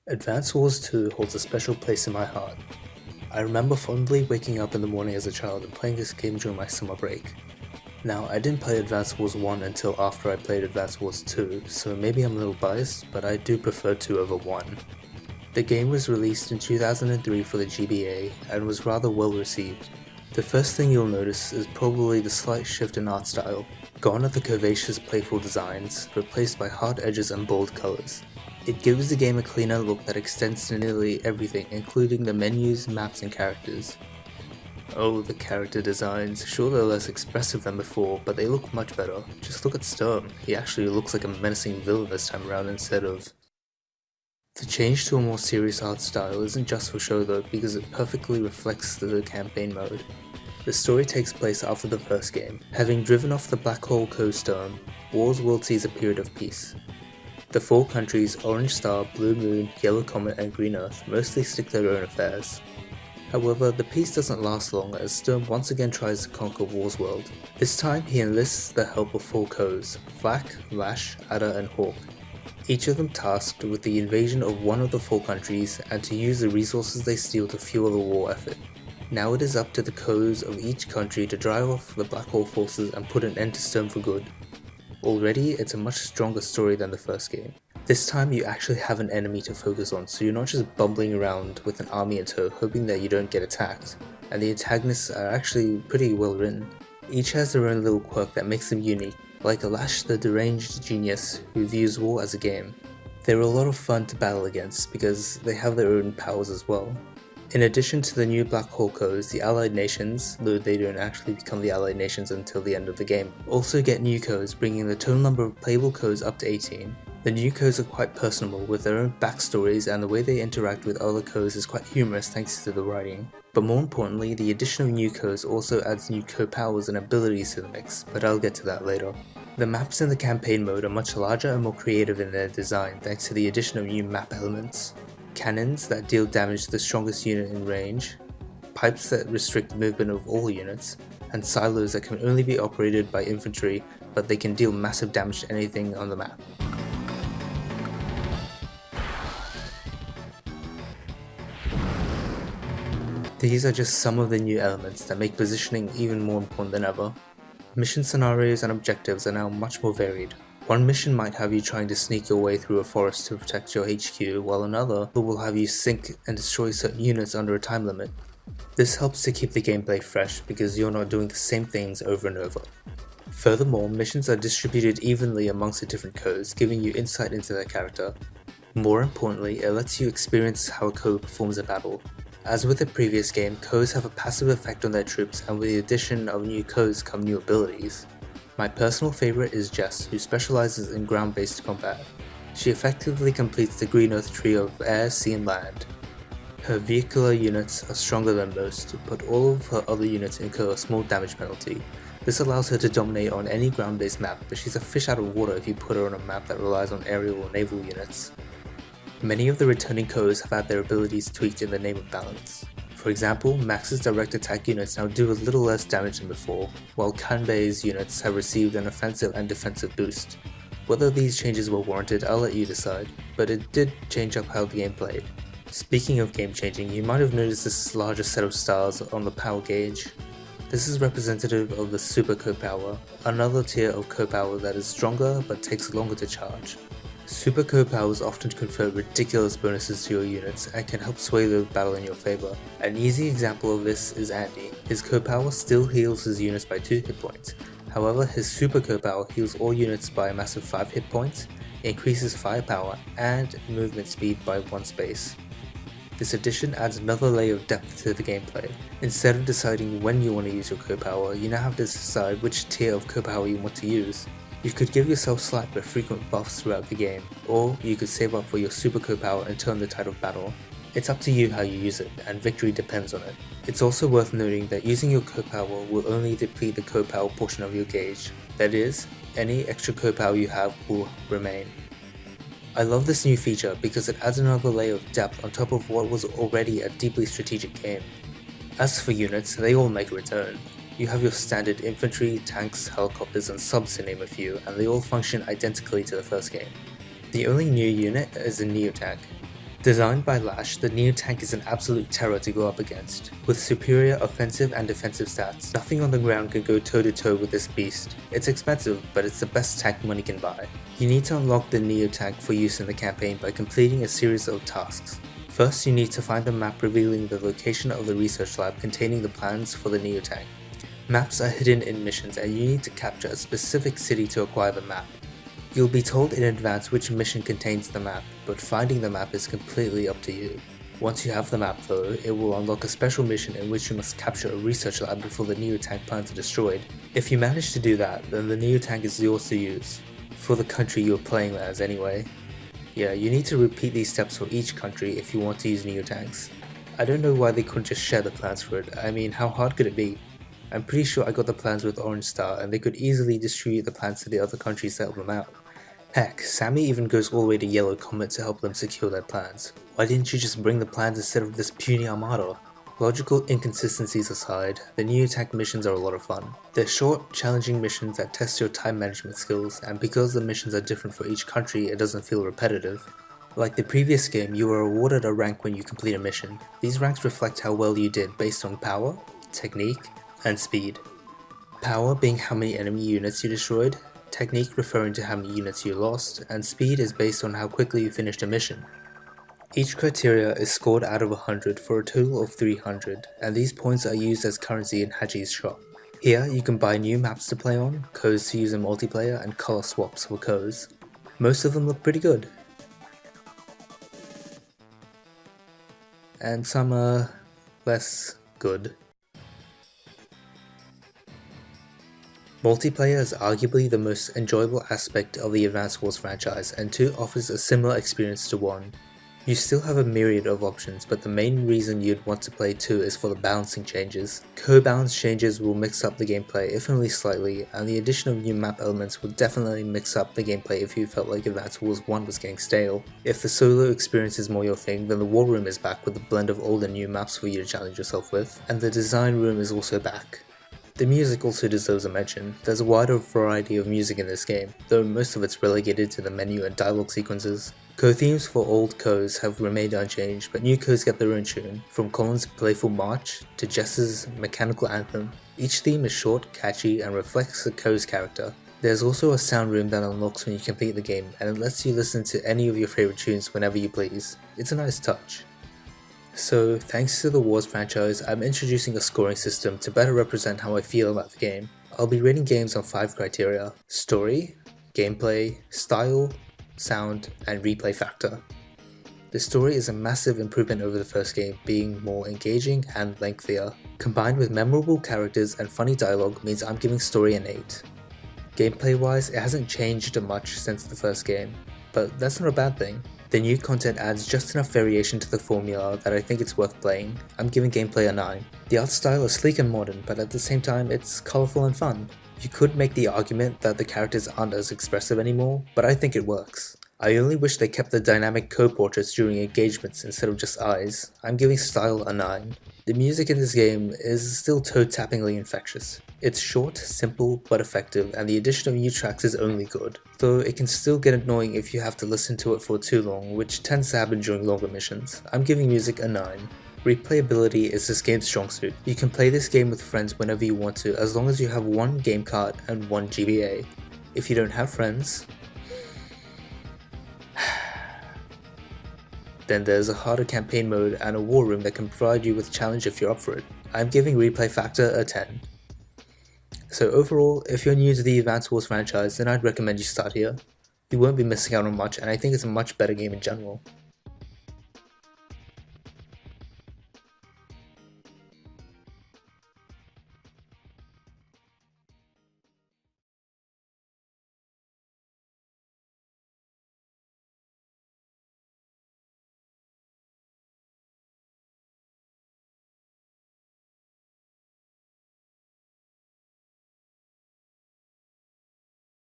Advance Wars 2 holds a special place in my heart. I remember fondly waking up in the morning as a child and playing this game during my summer break. Now, I didn't play Advance Wars 1 until after I played Advance Wars 2, so maybe I'm a little biased, but I do prefer 2 over 1. The game was released in 2003 for the GBA and was rather well received. The first thing you'll notice is probably the slight shift in art style. Gone are the curvaceous playful designs, replaced by hard edges and bold colours. It gives the game a cleaner look that extends to nearly everything, including the menus, maps, and characters. Oh, the character designs. Sure, they're less expressive than before, but they look much better. Just look at Sturm. He actually looks like a menacing villain this time around instead of... The change to a more serious art style isn't just for show though, because it perfectly reflects the campaign mode. The story takes place after the first game. Having driven off the Black Hole Sturm, War's world sees a period of peace. The four countries, Orange Star, Blue Moon, Yellow Comet, and Green Earth, mostly stick to their own affairs. However, the peace doesn't last long as Sturm once again tries to conquer War's world. This time, he enlists the help of four Khos, Flak, Lash, Adder, and Hawk. Each of them tasked with the invasion of one of the four countries and to use the resources they steal to fuel the war effort. Now it is up to the Khos of each country to drive off the Black Hole forces and put an end to Sturm for good. Already, it's a much stronger story than the first game. This time you actually have an enemy to focus on, so you're not just bumbling around with an army in tow hoping that you don't get attacked, and the antagonists are actually pretty well written. Each has their own little quirk that makes them unique, like Lash the deranged genius who views war as a game. They're a lot of fun to battle against because they have their own powers as well. In addition to the new Black Hole codes, the Allied nations, though they don't actually become the Allied nations until the end of the game, also get new codes, bringing the total number of playable codes up to 18. The new codes are quite personable with their own backstories, and the way they interact with other codes is quite humorous thanks to the writing. But more importantly, the addition of new codes also adds new code powers and abilities to the mix, but I'll get to that later. The maps in the campaign mode are much larger and more creative in their design thanks to the addition of new map elements. Cannons that deal damage to the strongest unit in range, pipes that restrict the movement of all units, and silos that can only be operated by infantry, but they can deal massive damage to anything on the map. These are just some of the new elements that make positioning even more important than ever. Mission scenarios and objectives are now much more varied. One mission might have you trying to sneak your way through a forest to protect your HQ, while another will have you sink and destroy certain units under a time limit. This helps to keep the gameplay fresh because you're not doing the same things over and over. Furthermore, missions are distributed evenly amongst the different codes, giving you insight into their character. More importantly, it lets you experience how a code performs a battle. As with the previous game, codes have a passive effect on their troops, and with the addition of new codes come new abilities. My personal favourite is Jess, who specialises in ground-based combat. She effectively completes the Green Earth tree of air, sea and land. Her vehicular units are stronger than most, but all of her other units incur a small damage penalty. This allows her to dominate on any ground-based map, but she's a fish out of water if you put her on a map that relies on aerial or naval units. Many of the returning codes have had their abilities tweaked in the name of balance. For example, Max's direct attack units now do a little less damage than before, while Kanbei's units have received an offensive and defensive boost. Whether these changes were warranted, I'll let you decide, but it did change up how the game played. Speaking of game changing, you might have noticed this larger set of stars on the power gauge. This is representative of the Super Code Power, another tier of code power that is stronger but takes longer to charge. Super code powers often confer ridiculous bonuses to your units and can help sway the battle in your favour. An easy example of this is Andy. His code power still heals his units by 2 hit points. However, his super code power heals all units by a massive 5 hit points, increases firepower, and movement speed by 1 space. This addition adds another layer of depth to the gameplay. Instead of deciding when you want to use your code power, you now have to decide which tier of code power you want to use. You could give yourself slack with frequent buffs throughout the game, or you could save up for your super code power and turn the tide of battle. It's up to you how you use it, and victory depends on it. It's also worth noting that using your code power will only deplete the code power portion of your gauge. That is, any extra code power you have will remain. I love this new feature because it adds another layer of depth on top of what was already a deeply strategic game. As for units, they all make a return. You have your standard infantry, tanks, helicopters and subs to name a few, and they all function identically to the first game. The only new unit is a Neotank. Designed by Lash, the Neo tank is an absolute terror to go up against. With superior offensive and defensive stats, nothing on the ground can go toe-to-toe with this beast. It's expensive, but it's the best tank money can buy. You need to unlock the Neo tank for use in the campaign by completing a series of tasks. First, you need to find the map revealing the location of the research lab containing the plans for the Neo tank. Maps are hidden in missions and you need to capture a specific city to acquire the map. You'll be told in advance which mission contains the map, but finding the map is completely up to you. Once you have the map though, it will unlock a special mission in which you must capture a research lab before the Neo tank plans are destroyed. If you manage to do that, then the Neo tank is yours to use. For the country you're playing as anyway. Yeah, you need to repeat these steps for each country if you want to use Neo tanks. I don't know why they couldn't just share the plans for it. I mean, how hard could it be? I'm pretty sure I got the plans with Orange Star and they could easily distribute the plans to the other countries to help them out. Heck, Sammy even goes all the way to Yellow Comet to help them secure their plans. Why didn't you just bring the plans instead of this puny armada? Logical inconsistencies aside, the Neo tank missions are a lot of fun. They're short, challenging missions that test your time management skills, and because the missions are different for each country, it doesn't feel repetitive. Like the previous game, you were awarded a rank when you complete a mission. These ranks reflect how well you did based on power, technique, and speed. Power being how many enemy units you destroyed, technique referring to how many units you lost, and speed is based on how quickly you finished a mission. Each criteria is scored out of 100 for a total of 300, and these points are used as currency in Haji's shop. Here you can buy new maps to play on, codes to use in multiplayer, and color swaps for codes. Most of them look pretty good. And some are less good. Multiplayer is arguably the most enjoyable aspect of the Advance Wars franchise, and 2 offers a similar experience to 1. You still have a myriad of options, but the main reason you'd want to play 2 is for the balancing changes. Co-balance changes will mix up the gameplay, if only slightly, and the addition of new map elements will definitely mix up the gameplay if you felt like Advance Wars 1 was getting stale. If the solo experience is more your thing, then the War Room is back with a blend of old and new maps for you to challenge yourself with, and the Design Room is also back. The music also deserves a mention. There's a wider variety of music in this game, though most of it's relegated to the menu and dialogue sequences. Co-themes for old codes have remained unchanged, but new codes get their own tune, from Colin's playful march to Jess's mechanical anthem. Each theme is short, catchy, and reflects the code's character. There's also a sound room that unlocks when you complete the game, and it lets you listen to any of your favorite tunes whenever you please. It's a nice touch. So, thanks to the Wars franchise, I'm introducing a scoring system to better represent how I feel about the game. I'll be rating games on 5 criteria: story, gameplay, style, sound, and replay factor. The story is a massive improvement over the first game, being more engaging and lengthier. Combined with memorable characters and funny dialogue means I'm giving story an 8. Gameplay wise, it hasn't changed much since the first game, but that's not a bad thing. The new content adds just enough variation to the formula that I think it's worth playing. I'm giving gameplay a 9. The art style is sleek and modern, but at the same time it's colourful and fun. You could make the argument that the characters aren't as expressive anymore, but I think it works. I only wish they kept the dynamic co-portraits during engagements instead of just eyes. I'm giving style a 9. The music in this game is still toe-tappingly infectious. It's short, simple, but effective, and the addition of new tracks is only good, though it can still get annoying if you have to listen to it for too long, which tends to happen during longer missions. I'm giving music a 9. Replayability is this game's strong suit. You can play this game with friends whenever you want to, as long as you have 1 game card and 1 GBA. If you don't have friends, then there's a harder campaign mode and a war room that can provide you with a challenge if you're up for it. I'm giving replay factor a 10. So overall, if you're new to the Advance Wars franchise, then I'd recommend you start here. You won't be missing out on much, and I think it's a much better game in general.